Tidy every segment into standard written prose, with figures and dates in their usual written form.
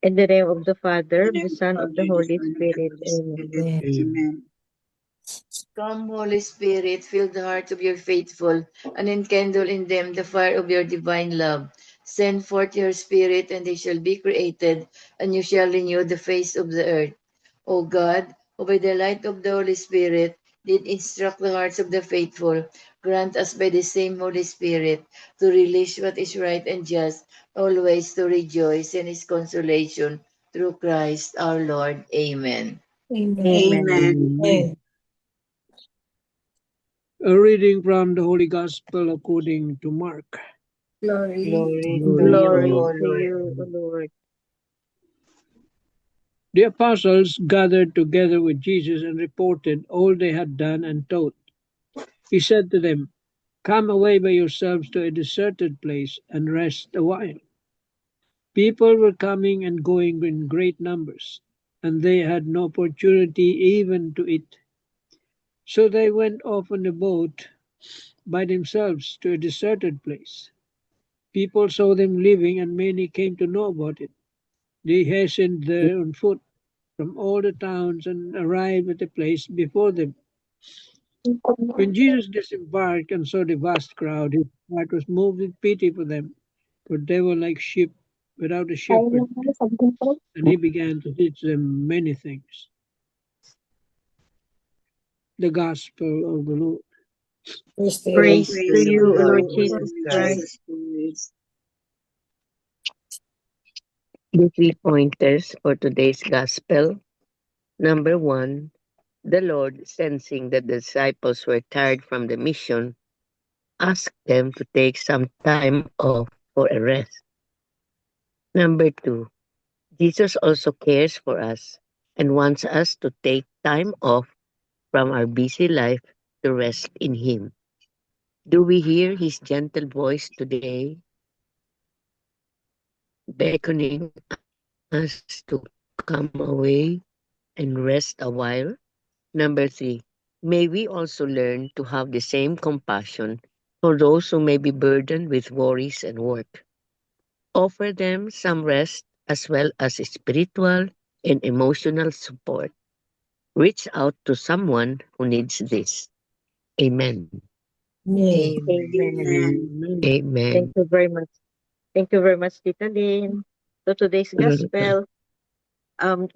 In the name of the Father, In of the the name of the Son, of Father, the the Holy Son, and the Spirit. Holy Amen. Spirit. Amen. Amen. Come, Holy Spirit, fill the hearts of your faithful, and enkindle in them the fire of your divine love. Send forth your Spirit, and they shall be created, and you shall renew the face of the earth. O God, who by the light of the Holy Spirit did instruct the hearts of the faithful, grant us by the same Holy Spirit to relish what is right and just, always to rejoice in His consolation through Christ our Lord. Amen. Amen. Amen. Amen. Amen. A reading from the Holy Gospel according to Mark. Glory to Glory to you. Glory to you, Glory O you. to Lord. you, O Lord. The apostles gathered together with Jesus and reported all they had done and taught. He said to them, "Come away by yourselves to a deserted place and rest a while." People were coming and going in great numbers, and they had no opportunity even to eat. So they went off on a boat by themselves to a deserted place. People saw them leaving, and many came to know about it. They hastened there on foot from all the towns and arrived at the place before them. When Jesus disembarked and saw the vast crowd, his heart was moved with pity for them, for they were like sheep without a shepherd, and he began to teach them many things. The Gospel of the Lord. Praise the Lord. Praise to Praise To the you, O you, Lord O Lord, Lord Jesus Lord Christ. Christ. Jesus Christ. The three pointers for today's gospel. Number one, the Lord, sensing that the disciples were tired from the mission, asked them to take some time off for a rest. Number two, Jesus also cares for us and wants us to take time off from our busy life to rest in Him. Do we hear His gentle voice today, beckoning us to come away and rest a while? Number three, may we also learn to have the same compassion for those who may be burdened with worries and work. Offer them some rest as well as spiritual and emotional support. Reach out to someone who needs this. Amen. Amen. Amen. Amen. Amen. Thank Amen. you very much. Thank you very much, Tita Lynn. So today's gospel,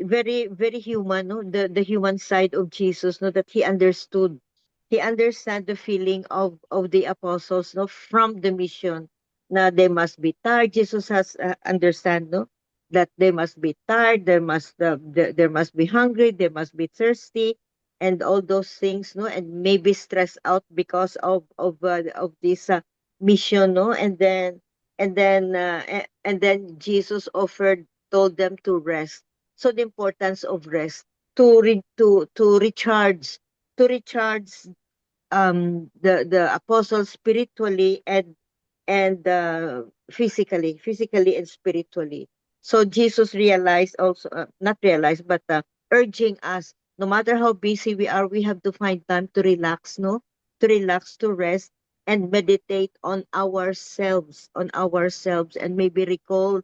very, very human, no? The human side of Jesus, no, that he understood. He understand the feeling of the apostles, no, from the mission. Na they must be tired. Jesus has understand, no, that they must be tired. There must be hungry. They must be thirsty, and all those things, no, and maybe stressed out because of this mission, no, and then Jesus offered told them to rest. So the importance of rest to recharge, to recharge the apostles spiritually and physically and spiritually. So Jesus realized also, not realized, but urging us, no matter how busy we are, we have to find time to relax, no, to relax, to rest, and meditate on ourselves, and maybe recall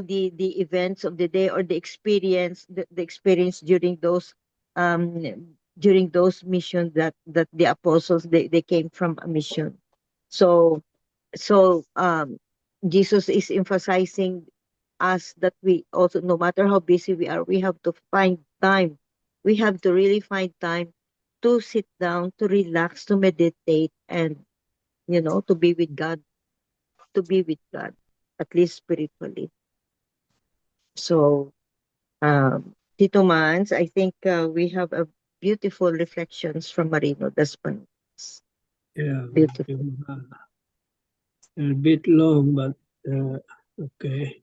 the events of the day, or the experience during those missions, that the apostles, they came from a mission. So so um Jesus is emphasizing us that we also, no matter how busy we are, we have to find time, we have to really find time to sit down, to relax, to meditate, and to be with God, at least spiritually. So, Tito Mans, I think we have a beautiful reflections from Marino Daspan. Yeah, Beautiful. a bit long, but okay.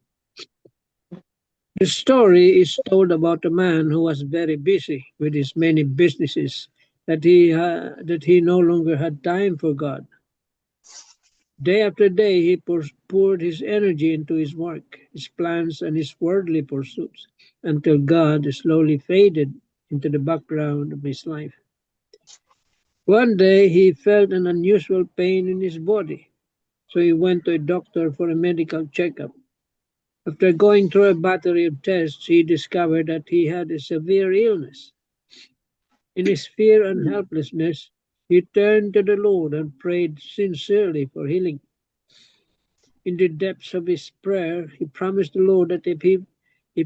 The story is told about a man who was very busy with his many businesses, that he no longer had time for God. Day after day, he poured his energy into his work, his plans, and his worldly pursuits, until God slowly faded into the background of his life. One day, he felt an unusual pain in his body, so he went to a doctor for a medical checkup. After going through a battery of tests, he discovered that he had a severe illness. In his fear and helplessness, he turned to the Lord and prayed sincerely for healing. In the depths of his prayer, he promised the Lord that if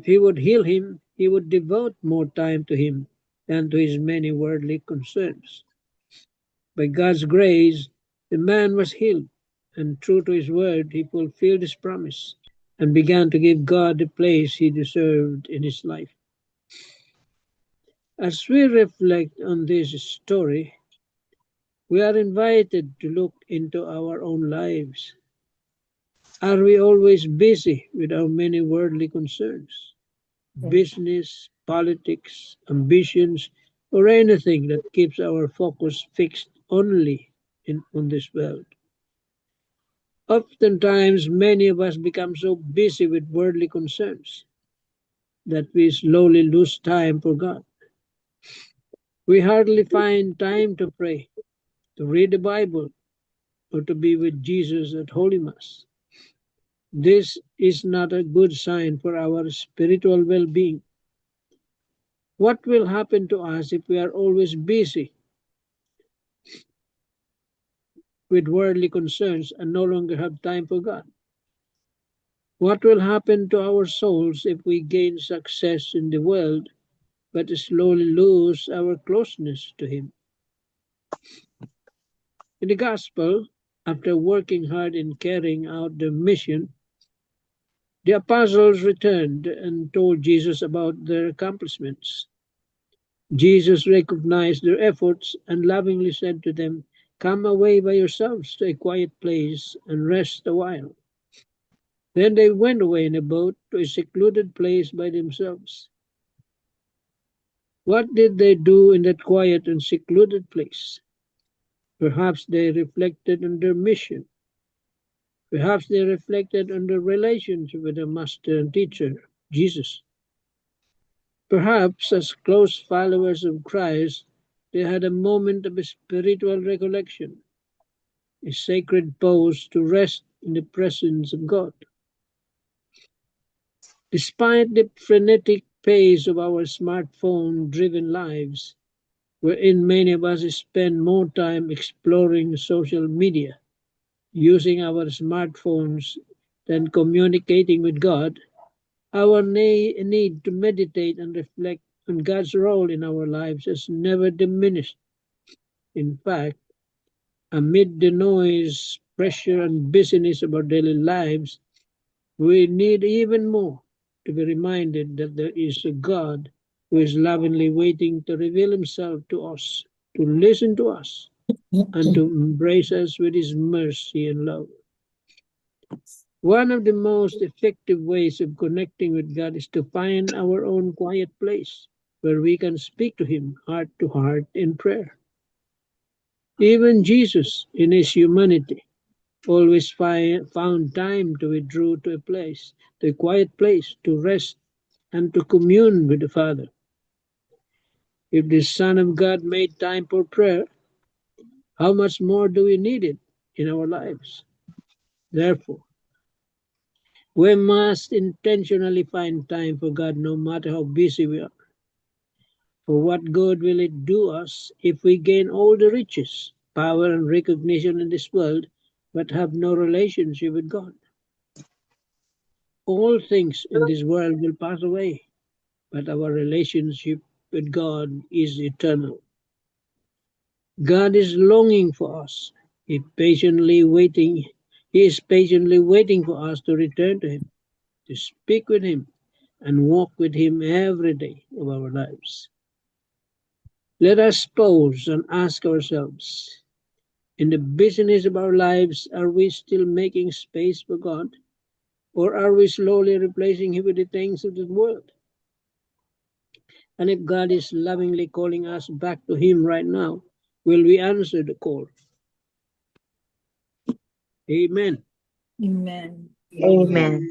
he would heal him, he would devote more time to him than to his many worldly concerns. By God's grace, the man was healed, and true to his word, he fulfilled his promise and began to give God the place he deserved in his life. As we reflect on this story, we are invited to look into our own lives. Are we always busy with our many worldly concerns? Business, politics, ambitions, or anything that keeps our focus fixed only on this world? Oftentimes, many of us become so busy with worldly concerns that we slowly lose time for God. We hardly find time to pray, to read the Bible, or to be with Jesus at Holy Mass. This is not a good sign for our spiritual well-being. What will happen to us if we are always busy with worldly concerns and no longer have time for God? What will happen to our souls if we gain success in the world but slowly lose our closeness to Him? In the Gospel, after working hard in carrying out their mission, the apostles returned and told Jesus about their accomplishments. Jesus recognized their efforts and lovingly said to them, "Come away by yourselves to a quiet place and rest a while." Then they went away in a boat to a secluded place by themselves. What did they do in that quiet and secluded place? Perhaps they reflected on their mission. Perhaps they reflected on their relationship with their master and teacher, Jesus. Perhaps, as close followers of Christ, they had a moment of spiritual recollection, a sacred pause to rest in the presence of God. Despite the frenetic pace of our smartphone-driven lives, wherein many of us spend more time exploring social media, using our smartphones, than communicating with God, our need to meditate and reflect on God's role in our lives has never diminished. In fact, amid the noise, pressure, and busyness of our daily lives, we need even more to be reminded that there is a God who is lovingly waiting to reveal Himself to us, to listen to us, and to embrace us with His mercy and love. One of the most effective ways of connecting with God is to find our own quiet place where we can speak to Him heart to heart in prayer. Even Jesus, in His humanity, always found time to withdraw to a quiet place, to rest and to commune with the Father. If the Son of God made time for prayer, how much more do we need it in our lives? Therefore, we must intentionally find time for God no matter how busy we are. For what good will it do us if we gain all the riches, power, and recognition in this world, but have no relationship with God? All things in this world will pass away, but our relationship with God is eternal. God is longing for us. He is patiently waiting for us to return to Him, to speak with Him, and walk with Him every day of our lives. Let us pause and ask ourselves, in the busyness of our lives, are we still making space for God? Or are we slowly replacing Him with the things of this world? And if God is lovingly calling us back to Him right now, will we answer the call? Amen. Amen. Amen.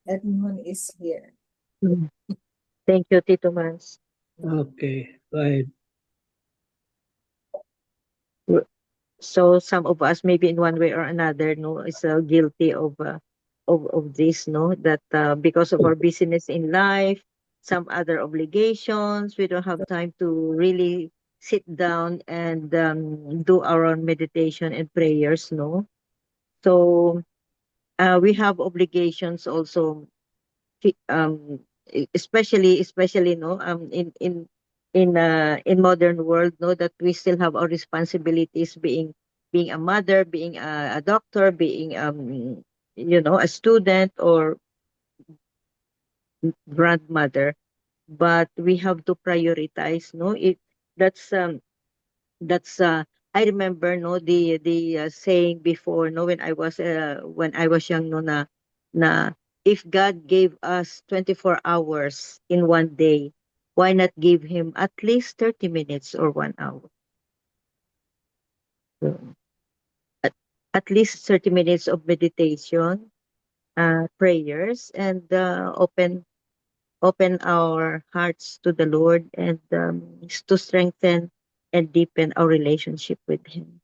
Everyone is here. Thank you, Tito Mans. Okay, go ahead. So some of us, maybe in one way or another, no, is guilty of this, no, that because of our busyness in life, some other obligations, we don't have time to really sit down and do our own meditation and prayers, no. So we have obligations also, especially no in modern world, no, that we still have our responsibilities, being a mother, being a doctor, being a student or grandmother. But we have to prioritize, no, it that's I remember, no, the saying before, no, when I was young, no, na if God gave us 24 hours in one day, why not give him at least 30 minutes or 1 hour? So, at, at least 30 minutes of meditation, prayers, and open our hearts to the Lord, and to strengthen and deepen our relationship with him.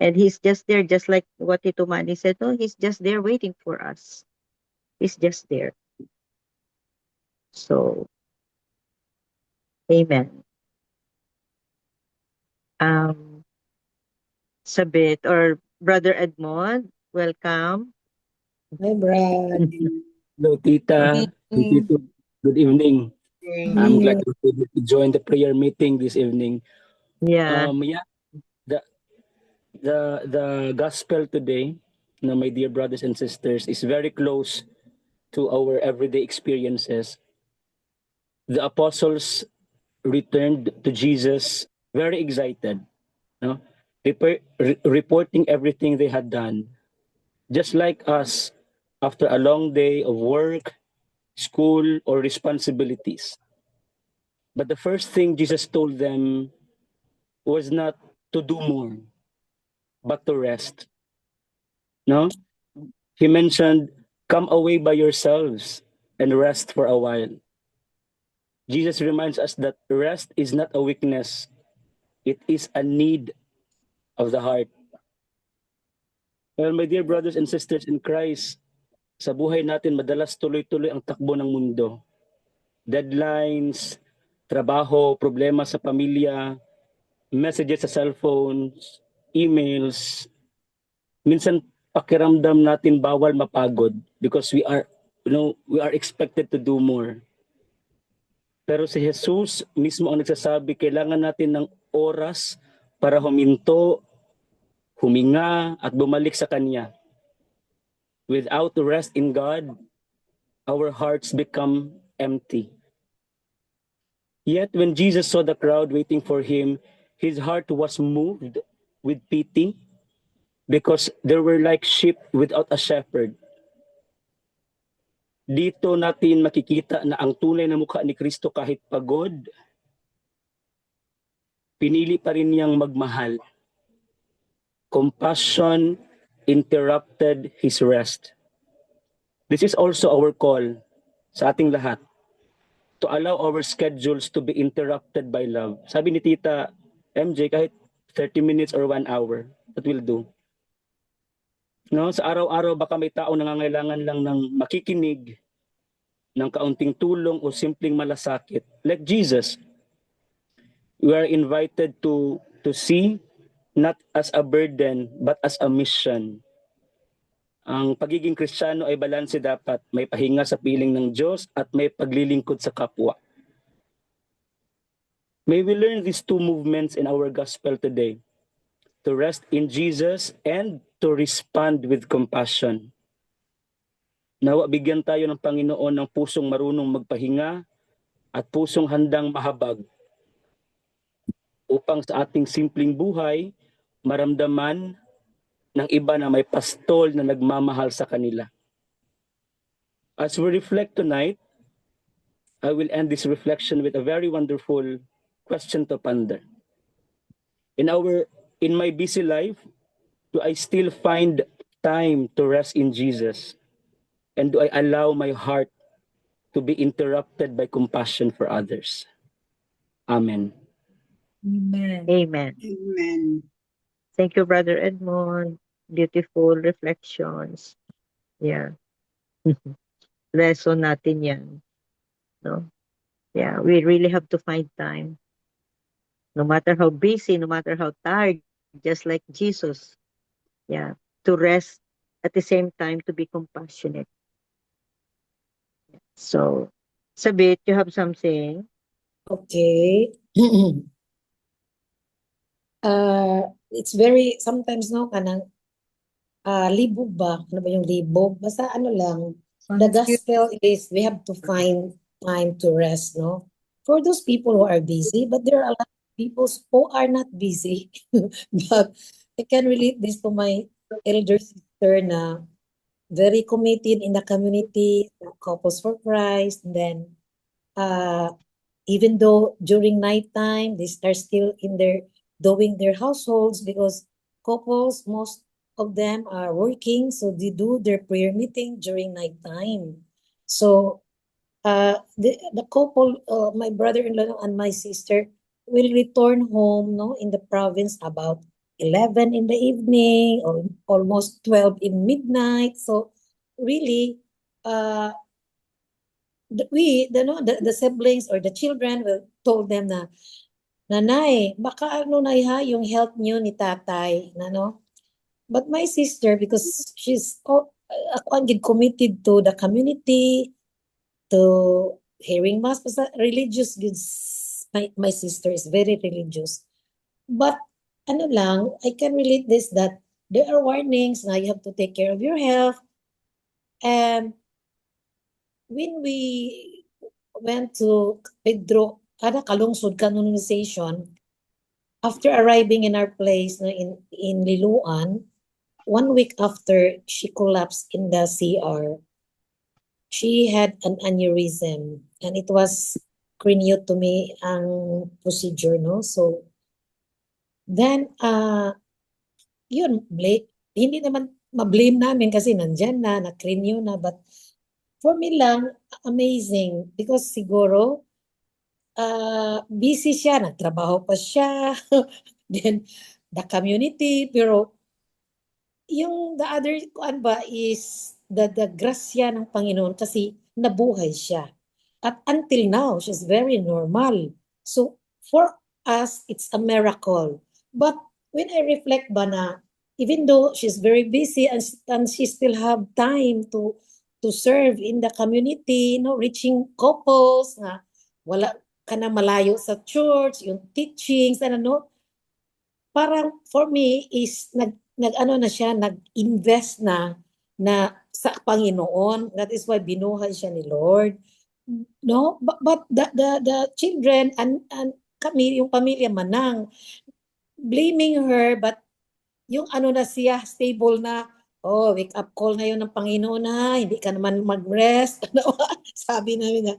And he's just there, just like what Tito Manny said. Oh, he's just there waiting for us. He's just there. So, amen. Um, Sabit or Brother Edmond, welcome. Hi, Brad. Hello, Tita. Good Tito. Good evening. I'm evening. glad to be able to join the prayer meeting this evening. Yeah, Yeah, the the gospel today, my dear brothers and sisters, is very close to our everyday experiences. The apostles returned to Jesus very excited, no? Reporting everything they had done, just like us after a long day of work, school, or responsibilities. But the first thing Jesus told them was not to do more, but to rest. No? He mentioned, come away by yourselves and rest for a while. Jesus reminds us that rest is not a weakness, it is a need of the heart. Well, my dear brothers and sisters in Christ, sa buhay natin madalas tuloy-tuloy ang takbo ng mundo. Deadlines, trabaho, problema sa pamilya, messages sa cellphones, emails. Minsan pakiramdam natin bawal mapagod because we are expected to do more. Pero si Jesus mismo ang nagsasabi, kailangan natin ng oras para huminto, huminga, at bumalik sa Kanya. Without rest in God, our hearts become empty. Yet when Jesus saw the crowd waiting for Him, His heart was moved with pity because they were like sheep without a shepherd. Dito natin makikita na ang tunay na mukha ni Kristo kahit pagod, pinili pa rin niyang magmahal. Compassion interrupted his rest. This is also our call sa ating lahat to allow our schedules to be interrupted by love. Sabi ni Tita MJ, kahit 30 minutes or 1 hour, that will do. No, sa araw-araw baka may tao nangangailangan lang ng makikinig, ng kaunting tulong o simpleng malasakit. Like Jesus, we are invited to see not as a burden but as a mission. Ang pagiging Kristiyano ay balanse dapat. May pahinga sa piling ng Diyos at may paglilingkod sa kapwa. May we learn these two movements in our gospel today. To rest in Jesus and to respond with compassion. Nawa bigyan tayo ng Panginoon ng pusong marunong magpahinga at pusong handang mahabag upang sa ating simpleng buhay maramdaman ng iba na may pastol na nagmamahal sa kanila. As we reflect tonight, I will end this reflection with a very wonderful question to ponder. In my busy life, do I still find time to rest in Jesus? And do I allow my heart to be interrupted by compassion for others? Amen. Amen. amen. Amen. Thank you, Brother Edmond. Beautiful reflections. Yeah. Lesson natin yan. No? Yeah, we really have to find time. No matter how busy, no matter how tired, just like Jesus. Yeah. To rest at the same time to be compassionate. So, Sabit, you have something? Okay. It's very, sometimes no, kanang libog ba? Ano ba yung libog? Basta ano lang, the gospel is we have to find time to rest, no? For those people who are busy, but there are a lot of people who are not busy. But I can relate this to my elder sister na very committed in the community, Couples for Christ, and then even though during nighttime they are still in their doing their households because couples, most of them are working, so they do their prayer meeting during nighttime. So the couple, my brother-in-law and my sister, will return home, no, in the province about 11 in the evening or almost 12 in midnight. So really, uh, the siblings or the children will told them na, Nanay, baka ano na yung health niyo ni tatay, na no? But my sister, because she's ako ang committed to the community, to hearing mass, basta religious goods. My sister is very religious. But ano lang, I can relate this that there are warnings na you have to take care of your health. And when we went to Pedro, Kalungsod canonization, after arriving in our place in Liloan, 1 week after she collapsed in the CR, she had an aneurysm and it was craniotomy ang procedure, no? So, then, yun, hindi naman ma-blame namin kasi nandyan na cranio na, but for me lang, amazing because siguro, busy siya, nagtrabaho pa siya, then the community, pero yung the other kuan ba is the grasya ng Panginoon kasi nabuhay siya. At until now, she's very normal. So for us, it's a miracle. But when I reflect ba na even though she's very busy and she still have time to serve in the community, reaching couples na wala ka na malayo sa church, yung teachings, parang for me is nag-ano na siya, nag-invest na sa Panginoon. That is why binuhay siya ni Lord. No? But the children and kami, yung pamilya manang, blaming her, but yung ano na siya, stable na, wake up call na yun ng Panginoon na, hindi ka naman mag-rest. Sabi namin na,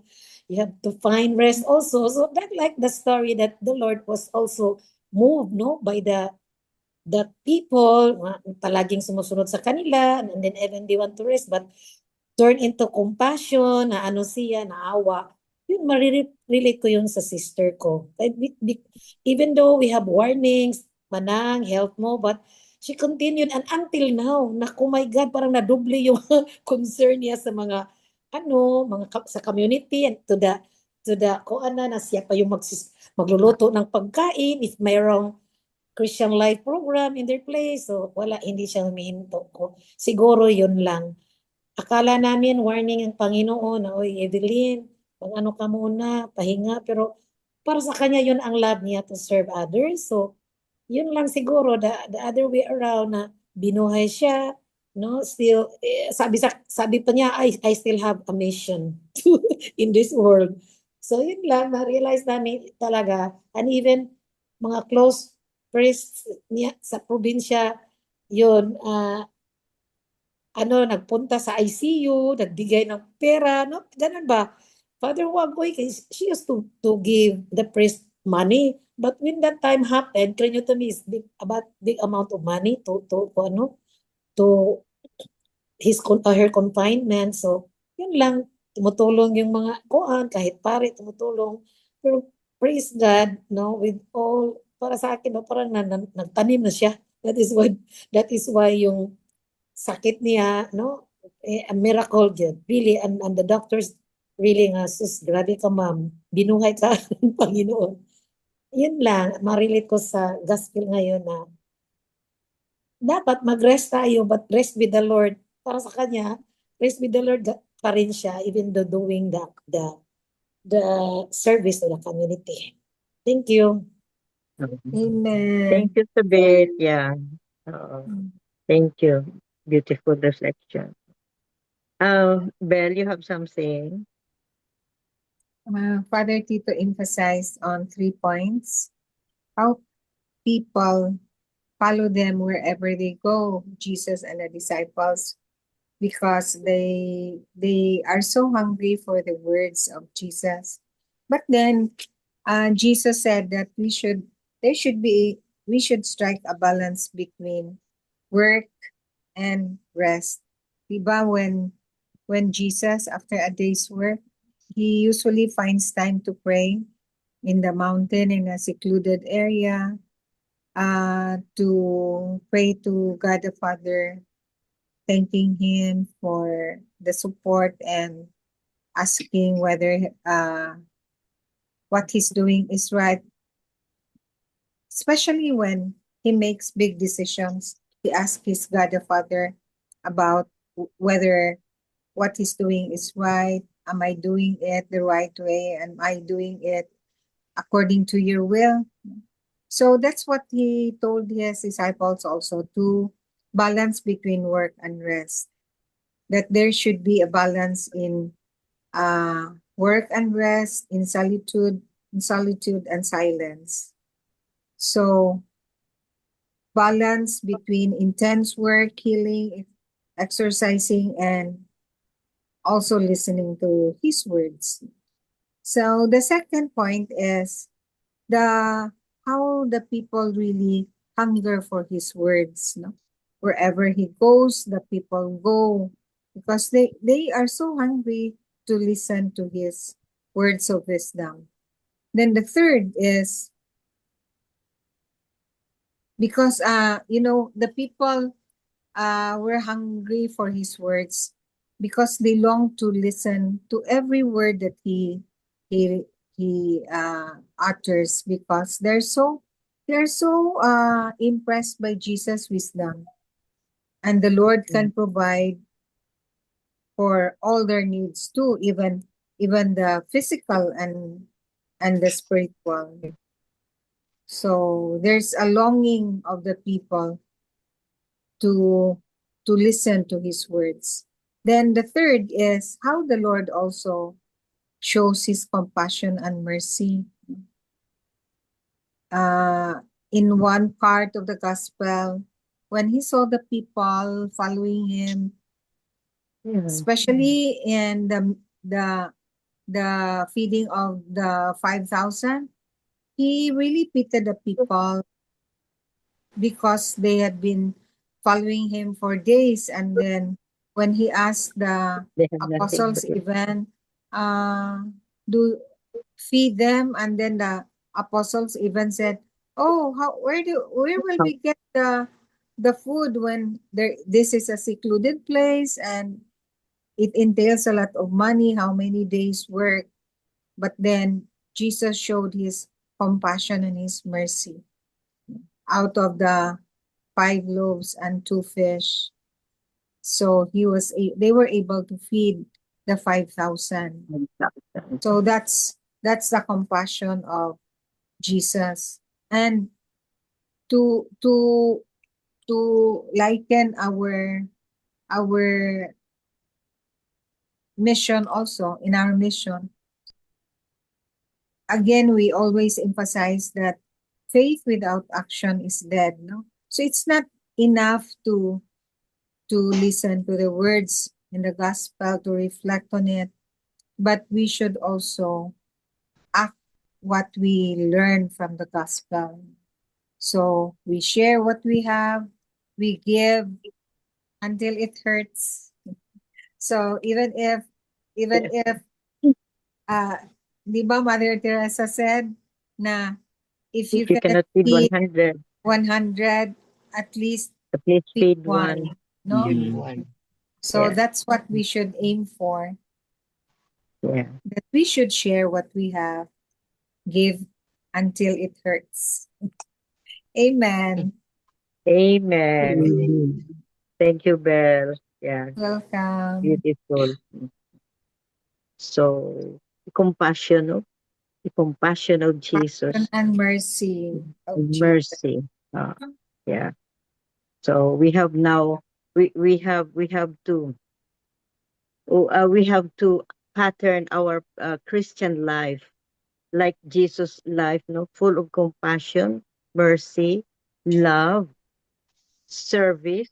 you have to find rest also. So that like the story that the Lord was also moved, no, by the people, palaging sumusunod sa kanila, and then even they want to rest, but turn into compassion, na ano siya, naawa. Yun, relate ko yun sa sister ko. Even though we have warnings, manang, health mo, but she continued, and until now, naku, my God, parang nadoble yung concern niya sa mga sa community, and to the kung na siya pa yung magluluto ng pagkain, if mayroong Christian Life program in their place. So, hindi siya humihinto ko. Siguro yun lang. Akala namin warning ang Panginoon na, oy, Evelyn, ano ka muna, pahinga. Pero para sa kanya yun ang love niya to serve others. So, yun lang siguro, the other way around na binuhay siya, no? Still, sabi pa niya, I still have a mission in this world. So, yun lang, na-realize namin talaga. And even mga close priests niya sa probinsya, yun, nagpunta sa ICU, nagbigay ng pera, no? Ganun ba? Father Wagoy, she used to give the priest money. But when that time happened, craniotomy is big amount of money to her confinement. So, yun lang, tumutulong yung mga kahit pare, tumutulong. Pero praise God, no, with all, para sa akin, parang nagtanim na siya That is why yung sakit niya, no? A miracle yun. Really, and the doctors really nga, sus, grabe ka ma'am. Binuhay ka ng Panginoon. Yun lang, ma-relate ko sa gospel ngayon na dapat mag-rest tayo, but rest with the Lord. Para sa kanya, rest with the Lord pa rin siya, even though doing the service to the community. Thank you. Thank Amen. you, Sabit. Yeah. Oo. Thank you. Beautiful reflection. Belle, you have something? Father Tito emphasized on 3 points. How people follow them wherever they go, Jesus and the disciples, because they are so hungry for the words of Jesus. But then Jesus said that we should strike a balance between work and rest. Diba when Jesus, after a day's work, he usually finds time to pray in the mountain in a secluded area, to pray to God the Father, thanking him for the support and asking whether what he's doing is right, especially when he makes big decisions. He asks his God the Father about whether what he's doing is right. Am I doing it the right way? Am I doing it according to your will? So that's what he told his disciples also, to balance between work and rest. That there should be a balance in work and rest, in solitude and silence. So balance between intense work, healing, exercising, and also listening to his words. So the second point is how the people really hunger for his words. No? Wherever he goes, the people go because they are so hungry to listen to his words of wisdom. Then the third is because the people were hungry for his words because they long to listen to every word that he utters, because they're so impressed by Jesus' wisdom, and the Lord can provide for all their needs too, even the physical and the spiritual. So there's a longing of the people to listen to his words. Then the third is how the Lord also shows his compassion and mercy. In one part of the gospel, when he saw the people following him, especially in the feeding of the 5,000, he really pitied the people because they had been following him for days. And then when he asked the They have nothing apostles to eat. even do feed them, and then the apostles even said, oh, where will we get the food when this is a secluded place and it entails a lot of money, how many days work? But then Jesus showed his compassion and his mercy. Out of the 5 loaves and 2 fish, so they were able to feed the 5,000. So that's the compassion of Jesus. And to liken our mission also, in our mission, again, we always emphasize that faith without action is dead, no? So it's not enough to listen to the words in the gospel, to reflect on it, but we should also act what we learn from the gospel. So we share what we have, we give until it hurts. So even if di ba Mother Teresa said na if you If you cannot cannot feed feed 100, 100, at least At least feed feed one, one. no? Mm. So Yeah. that's what we should aim for, Yeah. that we should share what we have, give until it hurts. Amen. Amen. Amen. Thank you, Belle. Yeah, Welcome. beautiful. So, compassion, no? The compassion of Jesus, And mercy of Jesus. mercy. Yeah. So we have now, we have to, we have to pattern our Christian life like Jesus' life, no, full of compassion, mercy, love, service,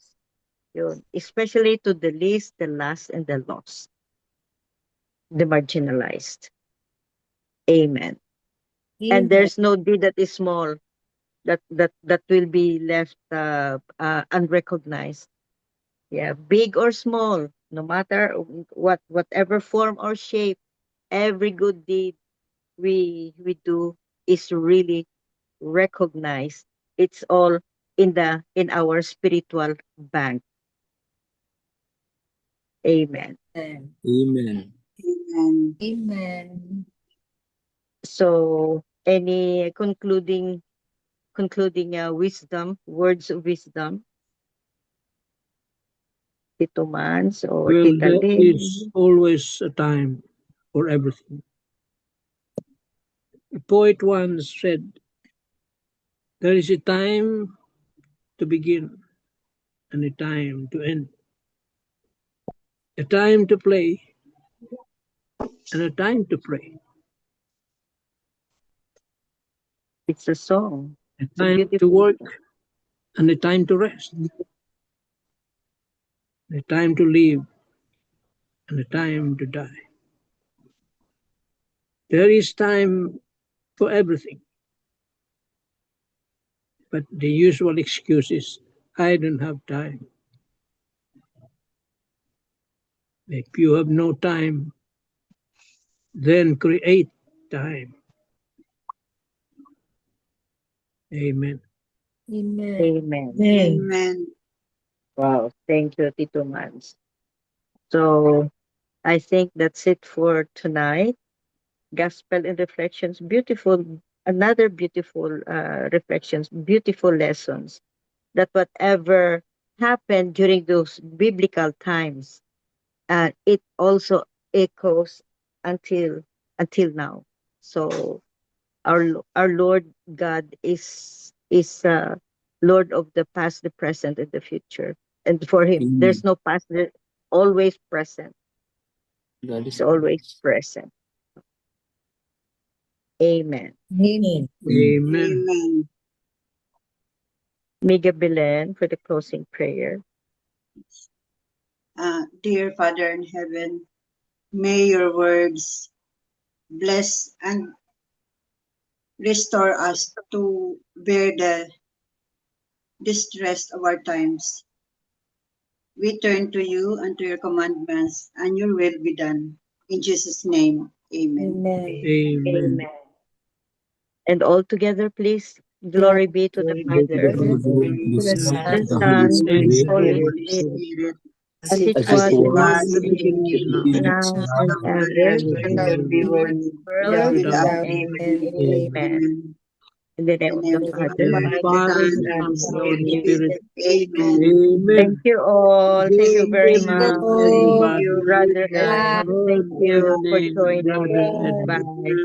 yun, especially to the least, the last, and the lost, the marginalized. Amen. And Amen. there's no deed that is small that will be left unrecognized. Yeah, big or small, no matter whatever form or shape, every good deed we do is really recognized. It's all in our spiritual bank. Amen. Amen. Amen. Amen. So, any concluding wisdom, words of wisdom, Tito Mans or Well, Tita there is Lynn? always a time for everything. A poet once said, there is a time to begin and a time to end, a time to play and a time to pray, It's a song. a It's a time to beautiful work song. and a time to rest, a time to live and a time to die. There is time for everything, but the usual excuse is, I don't have time. If you have no time, then create time. Amen. Amen. Amen. Amen. Wow. Thank you, Tito Mans. So I think that's it for tonight. Gospel and reflections. Beautiful, another beautiful reflections, beautiful lessons that whatever happened during those biblical times, it also echoes until now. So our Lord God is Lord of the past, the present, and the future. And for Him, there's Amen. no past. Always present. God He's is always present. Amen. Amen. Amen. Amen. Miga Belen for the closing prayer. Dear Father in heaven, may your words bless and restore us to bear the distress of our times. We turn to you and to your commandments, and your will be done. In Jesus' name, amen. Amen. Amen. And all together, please, Glory glory be to the Go to the Father, to Father, the the Son, Son, the the and Holy Son, the and Holy the Spirit, Holy Holy Spirit, Spirit, as it as Spirit. it was as it in the was was in in the the beginning, beginning, beginning, now and now and ever, ever and shall be, world world without without Without end. end. end. Amen. Amen. In the name In of the name the of the Father, And the Father, the Father, Son, the and and the the Son, the Holy Holy Holy Spirit. Spirit. Spirit. Amen. Amen. Thank you all. Thank you Thank very you, much, Oh, Bye thank bye. you. Brother Bye. Edmund. Thank Good you for morning, joining Brother in. bye. Edmund. Bye.